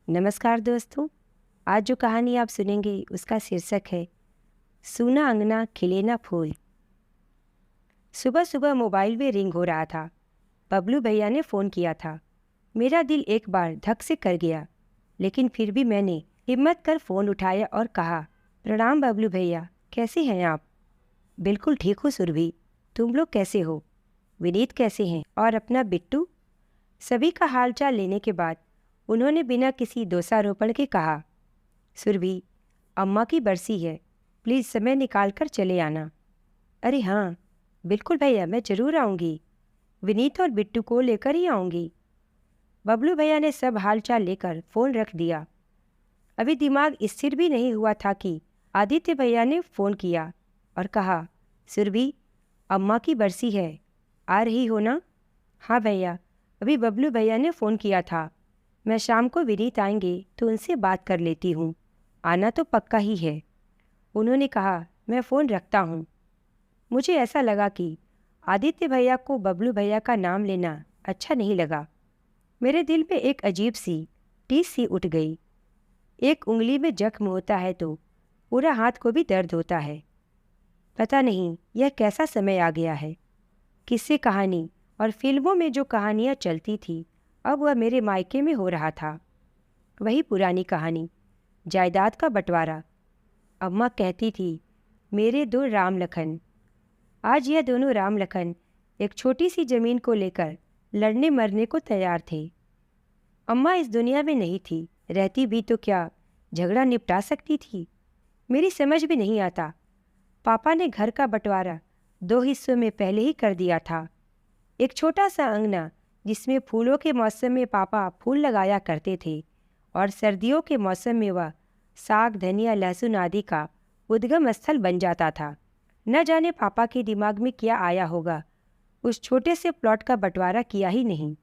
नमस्कार दोस्तों। आज जो कहानी आप सुनेंगे उसका शीर्षक है सूना अंगना खिले ना फूल। सुबह सुबह मोबाइल में रिंग हो रहा था। बबलू भैया ने फ़ोन किया था। मेरा दिल एक बार धक से कर गया, लेकिन फिर भी मैंने हिम्मत कर फ़ोन उठाया और कहा, प्रणाम बबलू भैया, कैसे हैं आप? बिल्कुल ठीक हूँ सुरभि, तुम लोग कैसे हो? विनीत कैसे हैं और अपना बिट्टू? सभी का हालचाल लेने के बाद उन्होंने बिना किसी दोषारोपण के कहा, सुरभि, अम्मा की बरसी है, प्लीज़ समय निकाल कर चले आना। अरे हाँ, बिल्कुल भैया, मैं ज़रूर आऊँगी। विनीत और बिट्टू को लेकर ही आऊँगी। बबलू भैया ने सब हालचाल लेकर फ़ोन रख दिया। अभी दिमाग स्थिर भी नहीं हुआ था कि आदित्य भैया ने फ़ोन किया और कहा, सुरभि, अम्मा की बरसी है, आ रही हो ना? हाँ भैया, अभी बबलू भैया ने फ़ोन किया था। मैं शाम को विनीत आएंगे तो उनसे बात कर लेती हूँ। आना तो पक्का ही है। उन्होंने कहा, मैं फ़ोन रखता हूँ। मुझे ऐसा लगा कि आदित्य भैया को बबलू भैया का नाम लेना अच्छा नहीं लगा। मेरे दिल में एक अजीब सी टीस सी उठ गई। एक उंगली में जख्म होता है तो पूरा हाथ को भी दर्द होता है। पता नहीं यह कैसा समय आ गया है। किस्से कहानी और फिल्मों में जो कहानियाँ चलती थी, अब वह मेरे मायके में हो रहा था। वही पुरानी कहानी, जायदाद का बंटवारा। अम्मा कहती थी, मेरे दो राम लखन। आज यह दोनों राम लखन एक छोटी सी जमीन को लेकर लड़ने मरने को तैयार थे। अम्मा इस दुनिया में नहीं थी, रहती भी तो क्या झगड़ा निपटा सकती थी? मेरी समझ भी नहीं आता। पापा ने घर का बंटवारा दो हिस्सों में पहले ही कर दिया था। एक छोटा सा अंगना जिसमें फूलों के मौसम में पापा फूल लगाया करते थे और सर्दियों के मौसम में वह साग, धनिया, लहसुन आदि का उद्गम स्थल बन जाता था। न जाने पापा के दिमाग में क्या आया होगा, उस छोटे से प्लॉट का बंटवारा किया ही नहीं।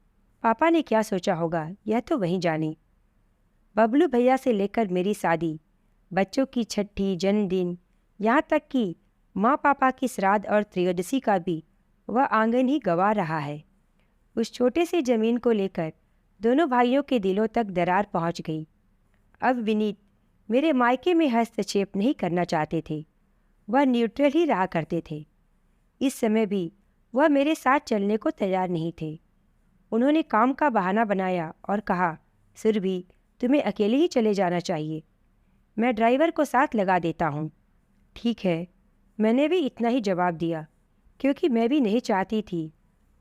पापा ने क्या सोचा होगा, यह तो वही जाने। बबलू भैया से लेकर मेरी शादी, बच्चों की छठी, जन्मदिन, यहाँ तक कि माँ पापा की श्राद्ध और त्रयोदशी का भी वह आंगन ही गंवा रहा है। उस छोटे से जमीन को लेकर दोनों भाइयों के दिलों तक दरार पहुँच गई। अब विनीत मेरे मायके में हस्तक्षेप नहीं करना चाहते थे, वह न्यूट्रल ही रहा करते थे। इस समय भी वह मेरे साथ चलने को तैयार नहीं थे। उन्होंने काम का बहाना बनाया और कहा, सुरभि, तुम्हें अकेले ही चले जाना चाहिए, मैं ड्राइवर को साथ लगा देता हूँ। ठीक है, मैंने भी इतना ही जवाब दिया, क्योंकि मैं भी नहीं चाहती थी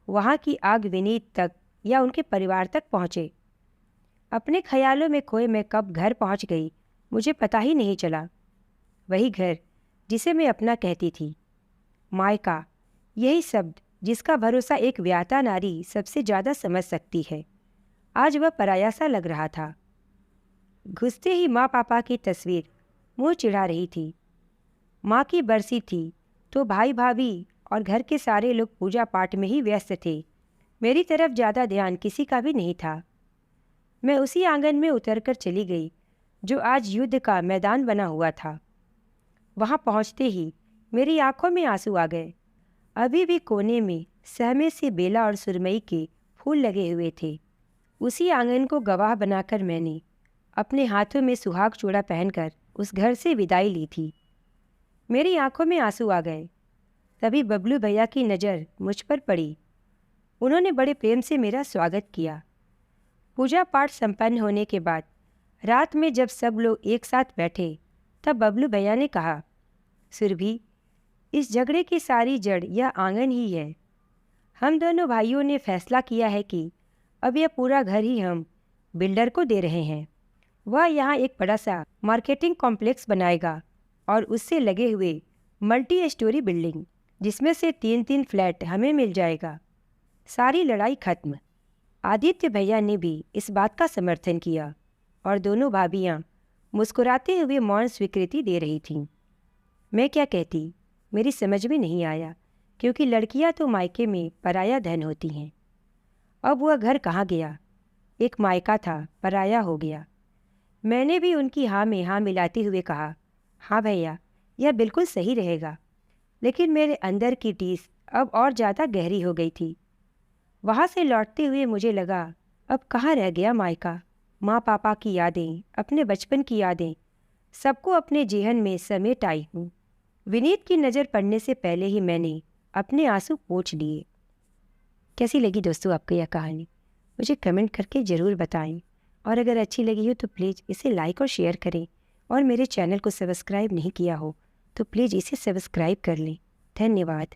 वहाँ की आग विनीत तक या उनके परिवार तक पहुँचे। अपने ख्यालों में खोए मैं कब घर पहुँच गई, मुझे पता ही नहीं चला। वही घर जिसे मैं अपना कहती थी, मायका, यही शब्द जिसका भरोसा एक व्याता नारी सबसे ज़्यादा समझ सकती है, आज वह पराया सा लग रहा था। घुसते ही माँ पापा की तस्वीर मुँह चिढ़ा रही थी। माँ की बरसी थी तो भाई भाभी और घर के सारे लोग पूजा पाठ में ही व्यस्त थे। मेरी तरफ ज़्यादा ध्यान किसी का भी नहीं था। मैं उसी आंगन में उतरकर चली गई जो आज युद्ध का मैदान बना हुआ था। वहाँ पहुँचते ही मेरी आंखों में आंसू आ गए। अभी भी कोने में सहमे से बेला और सुरमई के फूल लगे हुए थे। उसी आंगन को गवाह बनाकर मैंने अपने हाथों में सुहाग चूड़ा पहनकर उस घर से विदाई ली थी। मेरी आंखों में आंसू आ गए। तभी बबलू भैया की नज़र मुझ पर पड़ी। उन्होंने बड़े प्रेम से मेरा स्वागत किया। पूजा पाठ संपन्न होने के बाद रात में जब सब लोग एक साथ बैठे, तब बबलू भैया ने कहा, सुरभि, इस झगड़े की सारी जड़ यह आंगन ही है। हम दोनों भाइयों ने फैसला किया है कि अब यह पूरा घर ही हम बिल्डर को दे रहे हैं। वह यहाँ एक बड़ा सा मार्केटिंग कॉम्प्लेक्स बनाएगा और उससे लगे हुए मल्टी स्टोरी बिल्डिंग, जिसमें से 3-3 फ्लैट हमें मिल जाएगा। सारी लड़ाई खत्म। आदित्य भैया ने भी इस बात का समर्थन किया और दोनों भाभियाँ मुस्कुराते हुए मौन स्वीकृति दे रही थीं। मैं क्या कहती, मेरी समझ में नहीं आया, क्योंकि लड़कियां तो मायके में पराया धन होती हैं। अब वह घर कहाँ गया? एक मायका था, पराया हो गया। मैंने भी उनकी हाँ में हाँ मिलाते हुए कहा, हाँ भैया, यह बिल्कुल सही रहेगा। लेकिन मेरे अंदर की टीस अब और ज़्यादा गहरी हो गई थी। वहाँ से लौटते हुए मुझे लगा, अब कहाँ रह गया मायका? माँ पापा की यादें, अपने बचपन की यादें, सबको अपने जेहन में समेट आई हूँ। विनीत की नज़र पड़ने से पहले ही मैंने अपने आंसू पोंछ लिए। कैसी लगी दोस्तों आपको यह कहानी? मुझे कमेंट करके ज़रूर बताएं, और अगर अच्छी लगी हो तो प्लीज़ इसे लाइक और शेयर करें, और मेरे चैनल को सब्सक्राइब नहीं किया हो तो प्लीज़ इसे सब्सक्राइब कर लें। धन्यवाद।